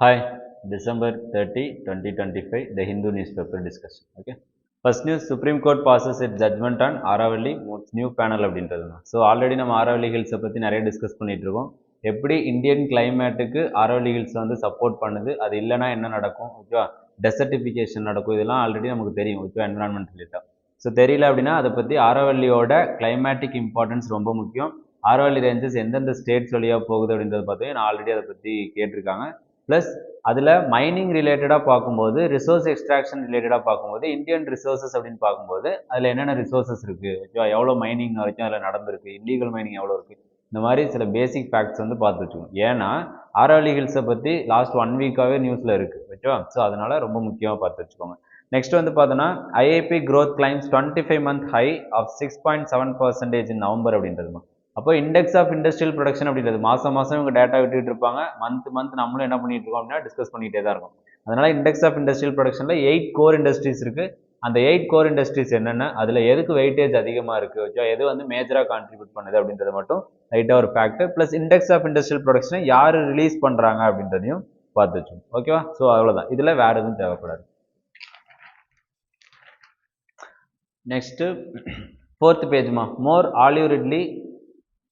Hi, December 30, 2025, The Hindu newspaper discussion. Okay. First news, Supreme Court passes its judgment on Aravalli moves new panel அப்படின்றது. So already நம்ம ஆரவல்லி ஹில்ஸை பற்றி நிறைய discuss பண்ணிட்டு இருக்கோம். எப்படி Indian கிளைமேட்டுக்கு ஆரவல்லி ஹில்ஸ் வந்து சப்போர்ட் பண்ணுது, அது இல்லைனா என்ன நடக்கும், ஓகேவா? டெசர்டிஃபிகேஷன் நடக்கும், இதெல்லாம் ஆல்ரெடி நமக்கு தெரியும், ஓகேவா? என்விரான்மெண்ட் ரிலேட்டாக. ஸோ தெரியல அப்படின்னா அதை பற்றி ஆரவல்லியோட கிளைமேட்டிக் இம்பார்ட்டன்ஸ் ரொம்ப முக்கியம். ஆரவல்லி ரேஞ்சஸ் எந்தெந்த ஸ்டேட்ஸ் வழியாக போகுது அப்படின்றத பார்த்தீங்கன்னா நான் ஆல்ரெடி அதை பற்றி கேட்டிருக்காங்க. ப்ளஸ் அதில் மைனிங் ரிலேட்டடாக பார்க்கும்போது, ரிசோர்ஸ் எக்ஸ்ட்ராக்ஷன் ரிலேட்டடாக பார்க்கும்போது, இந்தியன் ரிசோர்ஸஸ் அப்படின்னு பார்க்கும்போது அதில் என்னென்ன ரிசோர்ஸஸ் இருக்குது, ஓகேவா? எவ்வளோ மைனிங் வரைக்கும் அதில் நடந்திருக்கு, இல்லீகல் மைனிங் எவ்வளோ இருக்குது, இந்த மாதிரி சில பேசிக் ஃபேக்ட்ஸ் வந்து பார்த்து வச்சுக்கணும். ஏன்னா ஆரவல்லி ஹில்ஸை பற்றி லாஸ்ட் 1 வீக்காகவே நியூஸில் இருக்குது, ஓகேவா? ஸோ அதனால் ரொம்ப முக்கியமாக பார்த்து வச்சுக்கோங்க. நெக்ஸ்ட் வந்து பார்த்தோன்னா IIP growth climbs 25 month high of 6.7% in November அப்படின்றது. அப்போ இண்டெக்ஸ் ஆஃப் இண்டஸ்ட்ரியல் ப்ரொடக்ஷன் அப்படின்றது மாதம் இவங்க டேட்டா விட்டுட்டு இருப்பாங்க. மந்த் நம்மளும் என்ன பண்ணிட்டு இருக்கோம் அப்படின்னா டிஸ்கஸ் பண்ணிகிட்டே தான் இருக்கும். அதனால் இண்டெக்ஸ் ஆஃப் இண்டஸ்ட்ரியல் ப்ரொடக்ஷனில் 8 கோர் இண்டஸ்ட்ரீஸ் இருக்குது. அந்த 8 கோர் இண்டஸ்ட்ரீஸ் என்னென்ன, அதில் எதுக்கு வெயிட்டேஜ் அதிகமாக இருக்குது, ஓகே, எது வந்து மேஜராக கான்ட்ரிபியூட் பண்ணுது அப்படின்றது மட்டும் லைட்டாக ஒரு fact. Plus index of industrial ப்ரொடக்ஷனை யார் ரிலீஸ் பண்ணுறாங்க அப்படின்றதையும் பார்த்து வச்சோம், ஓகேவா? ஸோ அவ்வளோதான், இதில் வேறு எதுவும் தேவைப்படாது. நெக்ஸ்ட்டு 4th பேஜ்மா, more olive ridley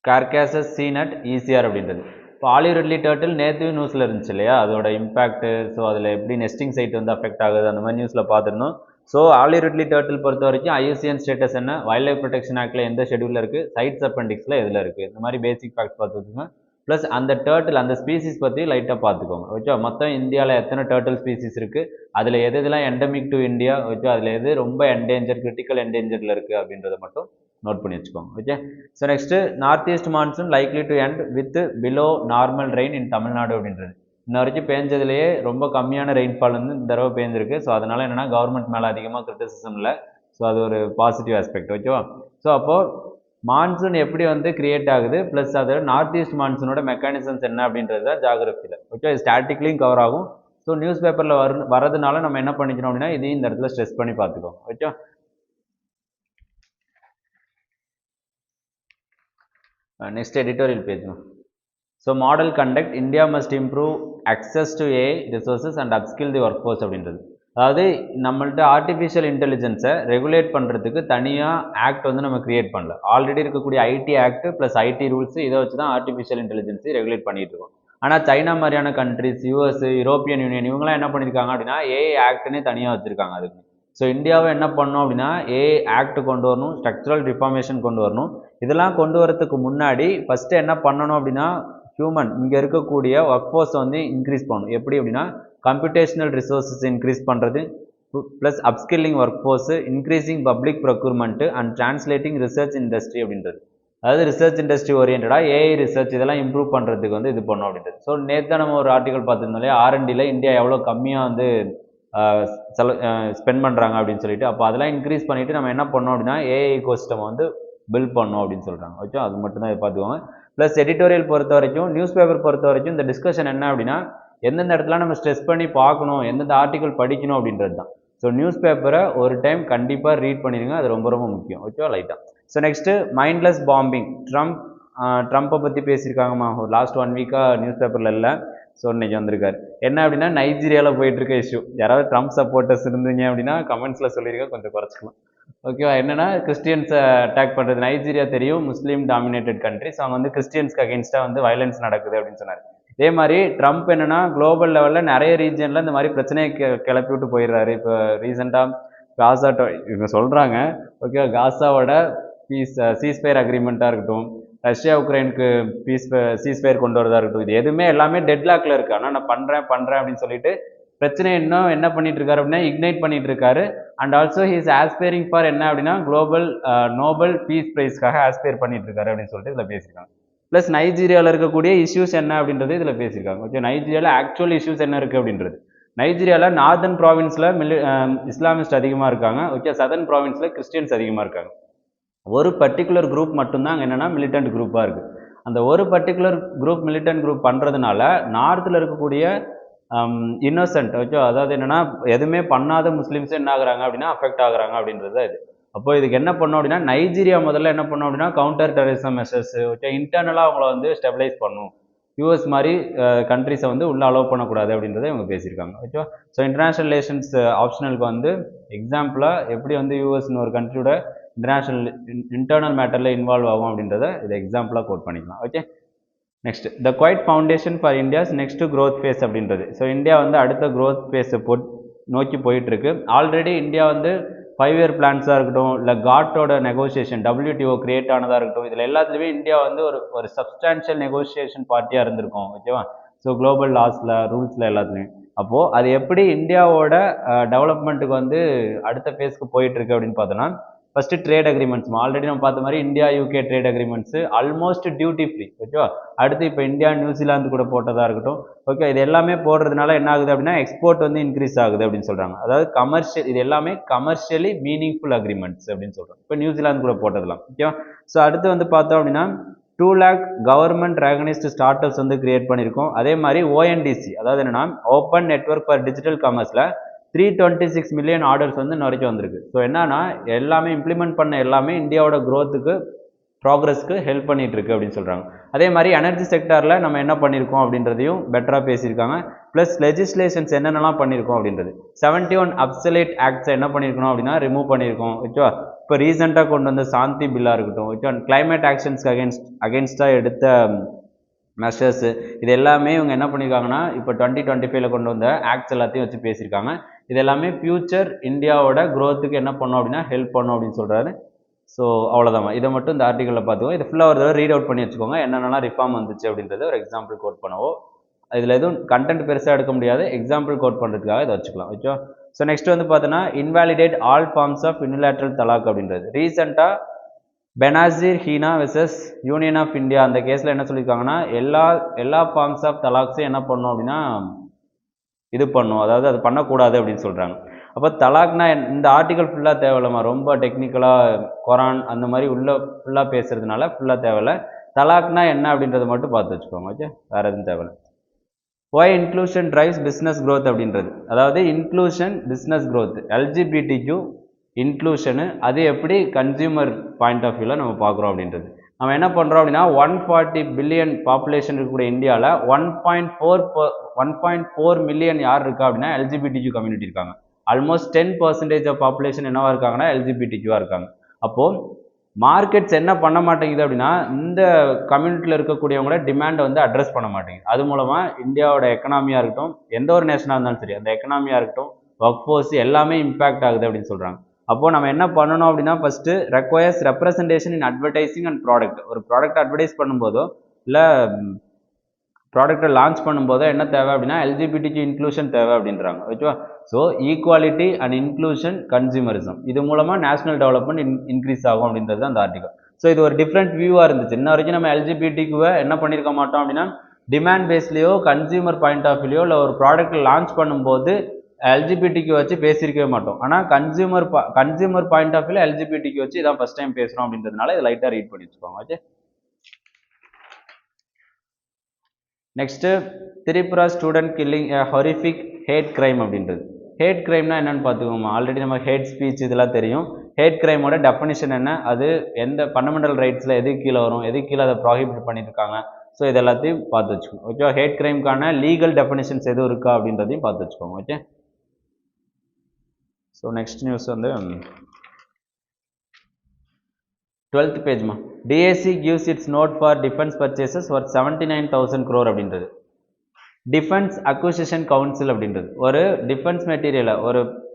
carcasses seen at ECR அப்படின்றது. இப்போ ஆலிவ் ரிட்லி டர்ட்டில் நேற்று நியூஸில் இருந்துச்சு இல்லையா, அதோட இம்பாக்ட், ஸோ அதில் எப்படி நெஸ்டிங் சைட் வந்து அஃபெக்ட் ஆகுது அந்த மாதிரி நியூஸில் பார்த்துருந்தோம். ஸோ ஆலிவ் ரிட்லி டர்ட்டில் பொறுத்த வரைக்கும் ஐயூசிஎன் ஸ்டேட்டஸ் என்ன, வைல்ட் லைஃப் ப்ரொடெக்ஷன் ஆக்டில் எந்த ஷெடியூலில் இருக்குது, சைட்ஸ் அப்பெண்டிக்ஸில் எதில் இருக்குது, இந்த மாதிரி பேசிக் ஃபேக்ட்ஸ் பார்த்துக்கோங்க. ப்ளஸ் அந்த டர்ட்டில் அந்த ஸ்பீசிஸ் பற்றி லைட்டாக பார்த்துக்கோங்க, ஓகே. மொத்தம் இந்தியாவில் எத்தனை டர்ட்டில் ஸ்பீசிஸ் இருக்குது, அதில் எதெல்லாம் எண்டமிக் டு இந்தியா, ஓகே, அதில் எது ரொம்ப என்டேஞ்சர், கிரிட்டிக்கல் என்டேஞ்சரில் இருக்குது அப்படின்றத மட்டும் நோட் பண்ணி வச்சுக்கோங்க, okay. So next north east monsoon likely to end with below normal rain in Tamil Nadu அப்படின்றது. இன்ன வரைக்கும் பேஞ்சதுலேயே ரொம்ப கம்மியான ரெயின்ஃபால் வந்து இந்த தடவை பேஞ்சிருக்கு. ஸோ அதனால் என்னென்னா கவர்மெண்ட் மேலே அதிகமாக கிரிட்டிசிசம் இல்லை. ஸோ அது ஒரு பாசிட்டிவ் ஆஸ்பெக்ட், ஓகேவா? ஸோ அப்போது மான்சூன் எப்படி வந்து கிரியேட் ஆகுது, ப்ளஸ் அது நார்த் ஈஸ்ட் மான்சூனோட மெக்கானிசம்ஸ் என்ன அப்படின்றது தான் ஜாகிரபியில், ஓகே. ஸ்டாட்டிக்லையும் கவர் ஆகும். ஸோ நியூஸ் பேப்பரில் வரதுனால நம்ம என்ன பண்ணிக்கணும் அப்படின்னா இதையும் இந்த இடத்துல ஸ்ட்ரெஸ் பண்ணி பார்த்துக்கோங்க, okay. Next editorial page. So model conduct, India must improve access to AI resources and upskill the workforce அப்படின்றது. அதாவது நம்மள்ட்ட ஆர்டிஃபிஷியல் இன்டெலிஜென்ஸை ரெகுலேட் பண்ணுறதுக்கு தனியாக ஆக்ட் வந்து நம்ம கிரியேட் பண்ணல. ஆல்ரெடி இருக்கக்கூடிய IT act plus IT rules இதை வச்சு தான் ஆர்டிஃபிஷியல் இன்டெலிஜென்ஸை ரெகுலேட் பண்ணிட்டு இருக்கோம். ஆனால் சைனா மாதிரியான கண்ட்ரிஸ், யூஎஸ், யூரோப்பியன் யூனியன் இவங்களாம் என்ன பண்ணியிருக்காங்க அப்படின்னா ஏஐ ஆக்ட்னே தனியாக வச்சுருக்காங்க அதுக்கு. ஸோ இந்தியாவை என்ன பண்ணோம் அப்படின்னா ஏஐ ஆக்ட் கொண்டு வரணும், ஸ்ட்ரக்சரல் ரிஃபார்மேஷன் கொண்டு வரணும். இதெல்லாம் கொண்டு வரதுக்கு முன்னாடி ஃபஸ்ட்டு என்ன பண்ணணும் அப்படின்னா ஹியூமன் இங்கே இருக்கக்கூடிய ஒர்க் ஃபோர்ஸை வந்து இன்க்ரீஸ் பண்ணணும். எப்படி அப்படின்னா கம்ப்யூட்டேஷனல் ரிசோர்ஸஸ் இன்க்ரீஸ் பண்ணுறது, plus upskilling work force, increasing public procurement and translating research industry அப்படின்றது. அதாவது ரிசர்ச் இண்டஸ்ட்ரி ஓரியன்டாக ஏஐ ரிசர்ச் இதெல்லாம் இம்ப்ரூவ் பண்ணுறதுக்கு வந்து இது பண்ணோம் அப்படின்றது. ஸோ நேற்று நம்ம ஒரு ஆர்டிகல் பார்த்துருந்தோம் இல்லையா, ஆர்என்டியில் இந்தியா எவ்வளோ கம்மியாக வந்து ஸ்பெண்ட் பண்ணுறாங்க அப்படின்னு சொல்லிட்டு. அப்போ அதெல்லாம் இன்க்ரீஸ் பண்ணிவிட்டு நம்ம என்ன பண்ணோம் அப்படின்னா ஏஐ எக்கோசிஸ்டம் வந்து பில்ட் பண்ணணும் அப்படின்னு சொல்கிறாங்க, ஓகே. அது மட்டும் தான் பார்த்துக்கோங்க. ப்ளஸ் எடிட்டோரியல் பொறுத்த வரைக்கும், நியூஸ் பேப்பர் பொறுத்த வரைக்கும் இந்த டிஸ்கஷன் என்ன அப்படின்னா எந்தெந்த இடத்துல நம்ம ஸ்ட்ரெஸ் பண்ணி பார்க்கணும், எந்தெந்த ஆர்டிகல் படிக்கணும் அப்படின்றது தான். ஸோ நியூஸ் பேப்பரை ஒரு டைம் கண்டிப்பாக ரீட் பண்ணிடுங்க, அது ரொம்ப ரொம்ப முக்கியம், ஓகே, லைட்டாக. ஸோ நெக்ஸ்ட்டு மைண்ட்லெஸ் பாம்பிங், ட்ரம்ப்பை பற்றி பேசியிருக்காங்கம்மா ஒரு லாஸ்ட் 1 வீக்காக நியூஸ் பேப்பரில் இல்லை. ஸோ இன்னைக்கு வந்திருக்காரு. என்ன அப்படின்னா நைஜீரியாவில் போயிட்டு இருக்க இஷ்யூ. யாராவது ட்ரம்ப் சப்போர்ட்டர்ஸ் இருந்தீங்க அப்படின்னா கமெண்ட்ஸில் சொல்லியிருக்க, கொஞ்சம் குறைச்சிக்கலாம், ஓகேவா? என்னன்னா கிறிஸ்டியன்ஸை அட்டாக் பண்ணுறது. நைஜீரியா தெரியும், முஸ்லீம் டாமினேட்டட் கண்ட்ரிஸ். அவங்க வந்து கிறிஸ்டியன்ஸ்க்கு அகேன்ஸ்டாக வந்து வயலன்ஸ் நடக்குது அப்படின்னு சொன்னார். இதே மாதிரி ட்ரம்ப் என்னன்னா குளோபல் லெவலில் நிறைய ரீஜனில் இந்த மாதிரி பிரச்சனையை கிளப்பி விட்டு போயிடுறாரு. இப்போ ரீசெண்டாக காசா இவங்க சொல்கிறாங்க, ஓகே, காசாவோட சீஸ்ஃபயர் அக்ரிமெண்ட்டாக இருக்கட்டும், ரஷ்யா உக்ரைனுக்கு சீஸ்ஃபயர் கொண்டு வரதா இருக்கட்டும், இது எதுவுமே எல்லாமே டெட்லாக்ல இருக்குது. ஆனால் நான் பண்ணுறேன் அப்படின்னு சொல்லிட்டு பிரச்சனை இன்னும் என்ன பண்ணிட்டு இருக்காரு அப்படின்னா இக்னைட் பண்ணிட்டு இருக்காரு. And also he's aspiring for என்ன அப்படின்னா குளோபல் நோபல் பீஸ் பிரைஸ்க்காக ஆஸ்பைர் பண்ணிட்டு இருக்காரு அப்படின்னு சொல்லிட்டு இதில் பேசியிருக்காங்க. ப்ளஸ் நைஜீரியாவில் இருக்கக்கூடிய இஷ்யூஸ் என்ன அப்படின்றது இதில் பேசியிருக்காங்க, ஓகே. நைஜீரியாவில் ஆக்சுவல் இஷ்யூஸ் என்ன இருக்குது அப்படின்றது. நைஜீரியாவில் நார்தன் ப்ராவின்ஸில் இஸ்லாமிஸ்ட் அதிகமாக இருக்காங்க, ஓகே. சதர்ன் ப்ராவின்ஸில் கிறிஸ்டியன்ஸ் அதிகமாக இருக்காங்க. ஒரு பர்டிகுலர் குரூப் மட்டும்தான் அங்கே என்னென்னா மிலிட்டன்ட் குரூப்பாக இருக்குது. அந்த ஒரு பர்டிகுலர் குரூப் மிலிட்டன்ட் குரூப் பண்ணுறதுனால நார்த்தில் இருக்கக்கூடிய இன்னோசென்ட், ஓகே, அதாவது என்னென்னா எதுவுமே பண்ணாத முஸ்லீம்ஸே என்ன ஆகுறாங்க அப்படின்னா அஃபெக்ட் ஆகுறாங்க அப்படின்றது தான் இது. அப்போ இதுக்கு என்ன பண்ணோம் அப்படின்னா நைஜீரியா முதல்ல என்ன பண்ணோம் அப்படின்னா கவுண்டர் டெரரிசம் மெஷர்ஸ், ஓகே, இன்டர்னலாக அவங்கள வந்து ஸ்டெபிலைஸ் பண்ணும். யூஎஸ் மாதிரி கண்ட்ரிஸை வந்து உள்ளே அலோவ் பண்ணக்கூடாது அப்படின்றத இவங்க பேசியிருக்காங்க. ஓகேவா? ஸோ இன்டர்நேஷ்னல் ரிலேஷன்ஸ் ஆப்ஷனலுக்கு வந்து எக்ஸாம்பிளாக எப்படி வந்து யூஎஸ்னு ஒரு கண்ட்ரியோட இன்டர்நேஷ்னல் இன்டர்னல் மேட்டரில் இன்வால்வ் ஆகும் அப்படின்றத இதை எக்ஸாம்பிளாக கோட் பண்ணிக்கலாம். Okay, next the quiet foundation for India's next growth phase அப்படின்றது. ஸோ இந்தியா வந்து அடுத்த க்ரோத் ஃபேஸை நோக்கி போயிட்டுருக்கு. ஆல்ரெடி இந்தியா வந்து 5 இயர் பிளான்ஸாக இருக்கட்டும், இல்லை காட்டோட நெகோசியேஷன் WTO கிரியேட் ஆனதாக இருக்கட்டும், இதில் எல்லாத்துலேயுமே இந்தியா வந்து ஒரு சப்ஸ்டான்ஷியல் நெகோசியேஷன் பார்ட்டியாக இருந்திருக்கும். ஓகேவா? ஸோ குளோபல் லாஸில் ரூல்ஸில் எல்லாத்துலேயும். அப்போது அது எப்படி இந்தியாவோட டெவலப்மெண்ட்டுக்கு வந்து அடுத்த ஃபேஸ்க்கு போயிட்டுருக்கு அப்படின்னு பார்த்தோன்னா, ஃபஸ்ட்டு ட்ரேட் அக்ரிமெண்ட்ஸ் ஆல்ரெடி நம்ம பார்த்த மாதிரி India UK trade agreements almost duty free. ஓகேவா? அடுத்து இப்போ இந்தியா நியூசிலாந்து கூட போட்டதாக இருக்கட்டும். ஓகே, இது எல்லாமே போடுறதுனால என்ன ஆகுது அப்படின்னா எக்ஸ்போர்ட் வந்து இன்க்ரீஸ் ஆகுது அப்படின்னு சொல்கிறாங்க. அதாவது கமர்ஷியல், இது எல்லாமே கமர்ஷியலி மீனிங்ஃபுல் அக்ரிமெண்ட்ஸ் அப்படின்னு சொல்கிறோம். இப்போ நியூசிலாந்து கூட போட்டதெல்லாம். ஓகேவா? ஸோ அடுத்து வந்து பார்த்தோம் அப்படின்னா 2 lakh government recognised start ups வந்து கிரியேட் பண்ணியிருக்கோம். அதே மாதிரி ONDC, அதாவது என்னன்னா ஓப்பன் நெட்வொர்க் ஃபார் டிஜிட்டல் காமர்ஸில் 326 மில்லியன் ஆர்டர்ஸ் வந்து இன்ன வரைக்கும் வந்திருக்கு. ஸோ என்னன்னா எல்லாமே இம்ப்ளிமெண்ட் பண்ண எல்லாமே இந்தியாவோட க்ரோத்துக்கு ப்ராக்ரஸ்க்கு ஹெல்ப் பண்ணிட்டு இருக்கு அப்படின்னு சொல்கிறாங்க. அதே மாதிரி எனர்ஜி செக்டாரில் நம்ம என்ன பண்ணியிருக்கோம் அப்படின்றதையும் பெட்டராக பேசியிருக்காங்க. ப்ளஸ் லெஜிஸ்லேஷன்ஸ் என்னென்னலாம் பண்ணியிருக்கோம் அப்படின்றது 71 அப்சலேட் ஆக்ட்ஸை என்ன பண்ணியிருக்கணும் அப்படின்னா ரிமூவ் பண்ணியிருக்கோம். ஓகேவா? இப்போ ரீசெண்டாக கொண்டு வந்த சாந்தி பில்லாக இருக்கட்டும், ஓகே, கிளைமேட் ஆக்ஷன்ஸ்க்கு அகேன்ஸ்டாக எடுத்த மெஷர்ஸு, இது எல்லாமே இவங்க என்ன பண்ணியிருக்காங்கன்னா இப்போ 2025 கொண்டு வந்த ஆக்ட்ஸ் எல்லாத்தையும் வச்சு பேசியிருக்காங்க. இது எல்லாமே ஃபியூச்சர் இந்தியாவோட க்ரோத்துக்கு என்ன பண்ணும் அப்படின்னா ஹெல்ப் பண்ணும் அப்படின்னு சொல்கிறாரு. ஸோ அவ்வளோதான். இதை மட்டும் இந்த ஆர்டிக்கலில் பார்த்துக்கோங்க. இது ஃபுல்லாக ஒரு தடவை ரீட் அவுட் பண்ணி வச்சுக்கோங்க. என்னென்னலாம் ரிஃபார்ம் வந்துச்சு அப்படின்றத ஒரு எக்ஸாம்பிள் கோட் பண்ணுவோம். இதில் எதுவும் கண்டென்ட் பெருசாக எடுக்க முடியாது, எக்ஸாம்பிள் கோட் பண்ணுறதுக்காக இதை வச்சுக்கலாம். ஓகே. ஸோ நெக்ஸ்ட் வந்து பார்த்தோன்னா invalidate all forms of unilateral talaq அப்படின்றது. ரீசெண்டாக Benazir Heena versus union of India அந்த கேஸில் என்ன சொல்லியிருக்காங்கன்னா எல்லா ஃபார்ம்ஸ் ஆஃப் தலாக்ஸும் என்ன பண்ணும் அப்படின்னா இது பண்ணும், அதாவது அது பண்ணக்கூடாது அப்படின்னு சொல்கிறாங்க. அப்போ தலாக்னா இந்த ஆர்டிக்கல் ஃபுல்லாக தேவையில்லமா, ரொம்ப டெக்னிக்கலாக குரான் அந்த மாதிரி ஃபுல்லாக பேசுறதுனால ஃபுல்லாக தேவையில்ல. தலாக்னா என்ன அப்படின்றத மட்டும் பார்த்து வச்சுக்கோங்க. ஓகே, வேறு எதுவும் தேவையில்லை. Why inclusion drives business growth அப்படின்றது, அதாவது இன்க்ளூஷன் பிஸ்னஸ் க்ரோத், LGBTQ இன்க்ளூஷனு அது எப்படி கன்சியூமர் பாயிண்ட் ஆஃப் வியூவில் நம்ம பார்க்குறோம் அப்படின்றது. நம்ம என்ன பண்ணுறோம் அப்படின்னா 140 பில்லியன் பாப்புலேஷன் இருக்கக்கூடிய இந்தியாவில் 1.4 மில்லியன் யார் இருக்கா அப்படின்னா LGBTQ கம்யூனிட்டி இருக்காங்க. ஆல்மோஸ்ட் 10% ஆஃப் பாப்புலேஷன் என்னவா இருக்காங்கன்னா LGBTQவாக இருக்காங்க. அப்போது மார்க்கெட்ஸ் என்ன பண்ண மாட்டேங்குது அப்படின்னா இந்த கம்யூனிட்டியில் இருக்கக்கூடியவங்கள டிமாண்டை வந்து அட்ரஸ் பண்ண மாட்டேங்குது. அது மூலமாக இந்தியாவோட எக்கனாமியாக இருக்கட்டும், எந்த ஒரு நேஷனாக இருந்தாலும் சரி, அந்த எக்கனாமியாக இருக்கட்டும், ஒர்க் ஃபோர்ஸ் எல்லாமே இம்பாக்ட் ஆகுது அப்படின்னு சொல்கிறாங்க. அப்போது நம்ம என்ன பண்ணணும் அப்படின்னா first requires representation in advertising and product. ஒரு ப்ராடக்ட் அட்வர்டைஸ் பண்ணும்போதோ இல்லை ப்ராடக்டை லான்ச் பண்ணும்போதோ என்ன தேவை அப்படின்னா LGBTQ இன்க்ளூஷன் தேவை அப்படின்றாங்க. ஓகேவா? So equality and inclusion consumerism, இது மூலமாக நேஷனல் டெவலப்மெண்ட் இன்க்ரீஸ் ஆகும் அப்படின்றது அந்த ஆர்டிகல். ஸோ இது ஒரு டிஃப்ரெண்ட் வியூவாக இருந்துச்சு. இன்ன வரைக்கும் நம்ம LGBTQவை என்ன பண்ணியிருக்க மாட்டோம் அப்படின்னா டிமாண்ட் பேஸ்லேயோ கன்சியூமர் பாயிண்ட் ஆஃப் வியூலையோ இல்லை ஒரு ப்ராடக்ட் லான்ச் பண்ணும்போது LGBTQ வச்சு பேசியிருக்கவே மாட்டோம். ஆனால் கன்சியூமர் பாயிண்ட் ஆஃப் வியூவில் LGBTQ வச்சு இதான் ஃபஸ்ட் டைம் பேசுகிறோம் அப்படின்றதுனால இதை லைட்டாக ரீட் பண்ணி வச்சுக்கோங்க. Okay. Next Tripura student killing a horrific hate crime அப்படின்றது. ஹேட் கிரைம்னா என்னென்னு பார்த்துக்கோங்க. ஆல்ரெடி நம்ம ஹேட் ஸ்பீச் இதெல்லாம் தெரியும். ஹேட் கிரைமோட டெஃபினிஷன் என்ன, அது எந்த ஃபண்டமெண்டல் ரைட்ஸில் எது கீழே வரும், எது கீழே அதை ப்ராஹிபிட் பண்ணியிருக்காங்க. ஸோ இது எல்லாத்தையும் பார்த்து வச்சுக்கோங்க. ஓகே. ஹேட் கிரைம்க்கான லீகல் டெஃபினிஷன்ஸ் எதுவும் இருக்கா அப்படின்றதையும் பார்த்து வச்சுக்கோங்க. ஓகே. ஸோ நெக்ஸ்ட் நியூஸ் வந்து 12th பேஜ்மா. DAC gives its note for defense purchases worth 79,000 crore அப்படின்றது. டிஃபென்ஸ் அக்விசிஷன் கவுன்சில் அப்படின்றது ஒரு டிஃபென்ஸ் மெட்டீரியலை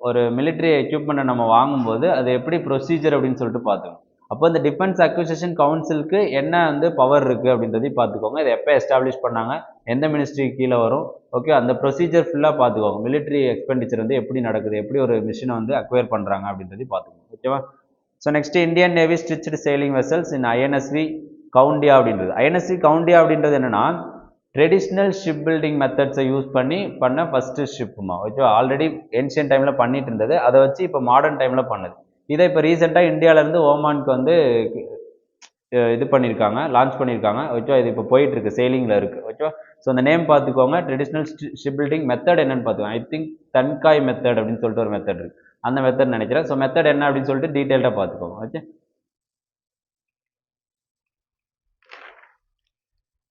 ஒரு மிலிட்ரி எக்யூப்மெண்ட்டை நம்ம வாங்கும்போது அது எப்படி ப்ரொசீஜர் அப்படின்னு சொல்லிட்டு பார்த்துக்கோங்க. அப்போ இந்த டிஃபென்ஸ் அக்விசிஷன் கவுன்சிலுக்கு என்ன வந்து பவர் இருக்குது அப்படின்றதையும் பார்த்துக்கோங்க. இதை எப்போ எஸ்டாப்ளிஷ் பண்ணாங்க, எந்த மினிஸ்ட்ரி கீழே வரும், ஓகே, அந்த ப்ரொசீஜர் ஃபுல்லாக பார்த்துக்கோங்க. மிலிட்ரி எக்ஸ்பெண்டிச்சர் வந்து எப்படி நடக்குது, எப்படி ஒரு மிஷினை வந்து அக்வயர் பண்ணுறாங்க அப்படின்றதையும் பார்த்துக்கோங்க. ஓகேவா? So next Indian navy stitched sailing vessels in INSV Kaundinya அப்படின்றது. INSV கவுண்டியா அப்படின்றது என்னன்னா ட்ரெடிஷ்னல் ஷிப் பில்டிங் மெத்தட்ஸை யூஸ் பண்ண ஃபஸ்ட்டு ஷிப்புமா. ஓகே. ஆல்ரெடி ஏன்ஷியன் டைமில் பண்ணிட்டு இருந்தது, அதை வச்சு இப்போ மாடர்ன் டைமில் பண்ணுது. இதை இப்போ ரீசெண்டாக இந்தியாவிலேருந்து ஓமானுக்கு வந்து இது பண்ணியிருக்காங்க, லான்ச் பண்ணியிருக்காங்க. ஓகே. இது இப்போ போயிட்டுருக்கு, சேலிங்கில் இருக்குது. ஓகே. ஸோ அந்த நேம் பார்த்துக்கோங்க. ட்ரெடிஷ்னல் ஷிப் பில்டிங் மெத்தட் என்னன்னு பார்த்துக்கோங்க. ஐ திங்க் தன்காய் மெத்தட் அப்படின்னு சொல்லிட்டு ஒரு மெத்தட் இருக்குது, அந்த மெத்தட் நினைக்கிறேன். ஸோ மெத்தட் என்ன அப்படின்னு சொல்லிட்டு டீட்டெயில்டாக பார்த்துக்கோங்க. ஓகே.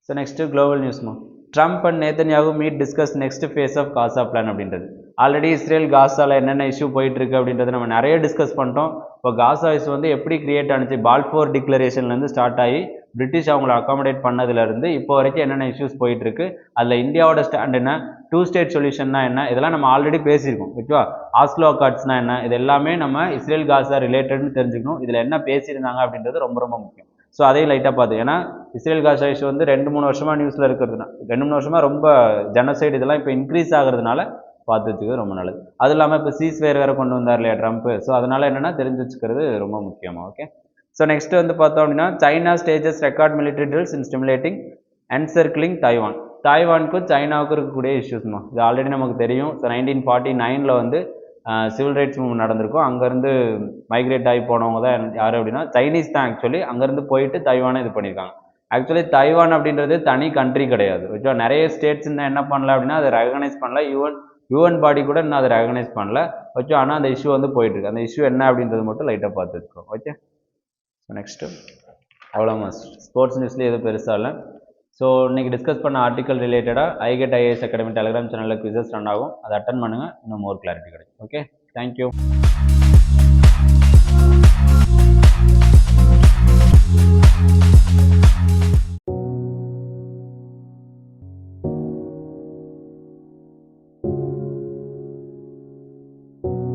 ஸோ நெக்ஸ்ட்டு குளோபல் நியூஸ்மா. Trump and Netanyahu meet discuss next phase of Gaza plan அப்படின்றது. ஆல்ரெடி இஸ்ரேல் காசாவில் என்னென்ன இஷ்யூ போயிட்டு இருக்கு அப்படின்றத நம்ம நிறைய டிஸ்கஸ் பண்ணிட்டோம். இப்போ காசா இஷ்யூ வந்து எப்படி கிரியேட் ஆனிச்சு, பால்ஃபோர் டிக்ளரேஷன்லேருந்து ஸ்டார்ட் ஆகி பிரிட்டிஷ் அவங்கள அகாமடேட் பண்ணதுலேருந்து இப்போ வரைக்கும் என்னென்ன இஷ்யூஸ் போயிட்டு இருக்கு, அதில் இந்தியாவோட ஸ்டாண்ட் என்ன, 2 ஸ்டேட் சொல்யூஷன்னா என்ன, இதெல்லாம் நம்ம ஆல்ரெடி பேசியிருக்கோம். ஓகேவா. ஆஸ்லோ அக்கார்ட்ஸ்னா என்ன, இது எல்லாமே நம்ம இஸ்ரேல் காசா ரிலேட்டட்னு தெரிஞ்சுக்கணும். இதில் என்ன பேசியிருந்தாங்க அப்படின்றது ரொம்ப ரொம்ப முக்கியம். ஸோ அதையும் லைட்டாக பார்த்து, ஏன்னா இஸ்ரேல் காசா இஷ்யூ வந்து 2-3 வருஷமாக நியூஸில் இருக்கிறதுனா, 2-3 வருஷமாக ரொம்ப ஜெனசைடு இதெல்லாம் இப்போ இன்க்ரீஸ் ஆகிறதுனால பார்த்து வச்சுக்கிறது ரொம்ப நல்லது. அது இல்லாமல் இப்போ சீஸ்வேர் வேறு கொண்டு வந்தார் இல்லையா ட்ரம்ப். ஸோ அதனால் என்னென்னா தெரிஞ்சு வச்சுக்கிறது ரொம்ப முக்கியமாக. ஓகே. ஸோ நெக்ஸ்ட் வந்து பார்த்தோம் அப்படின்னா, China stages record military drills in stimulating encircling Taiwan. தாய்வானுக்கும் சைனாவுக்கும் இருக்கக்கூடிய இஷ்யூஸ்மா, இது ஆல்ரெடி நமக்கு தெரியும். ஸோ 1949 வந்து சிவில் ரைட்ஸ் மூவ்மெண்ட் நடந்திருக்கும். அங்கேருந்து மைக்ரேட் ஆகி போனவங்க தான் யார் அப்படின்னா சைனீஸ் தான். ஆக்சுவலி அங்கேருந்து போயிட்டு தைவானை இது பண்ணியிருக்காங்க. ஆக்சுவலி தைவான் அப்படின்றது தனி கண்ட்ரி கிடையாது. ஓகே. நிறைய ஸ்டேட்ஸ் இன்னும் என்ன பண்ணல அப்படின்னா அதை ரெகனைஸ் பண்ணல. யூஎன் பாடி கூட இன்னும் அதை ரெகனைஸ் பண்ணல. ஓகே. ஆனால் அந்த இஷ்யூ வந்து போயிட்டு இருக்கு. அந்த இஷ்யூ என்ன அப்படின்றது மட்டும் லைட்டாக பார்த்து வச்சுக்கோம். ஓகே. ஸோ நெக்ஸ்ட்டு அவ்வளோமா. ஸ்போர்ட்ஸ் நியூஸ்லேயே எதுவும் பெருசாக இல்லை. ஸோ இன்றைக்கி டிஸ்கஸ் பண்ண ஆர்டிக்கல் ரிலேட்டடாக ஐகெட் ஐஏஎஸ் அகாடமி டெலிகிராம் சேனலில் குவிசஸ் ரன் ஆகும். அதை அட்டன் பண்ணுங்கள், இன்னும் மோர் கிளாரிட்டி கிடைக்கும். ஓகே. தேங்க்யூ.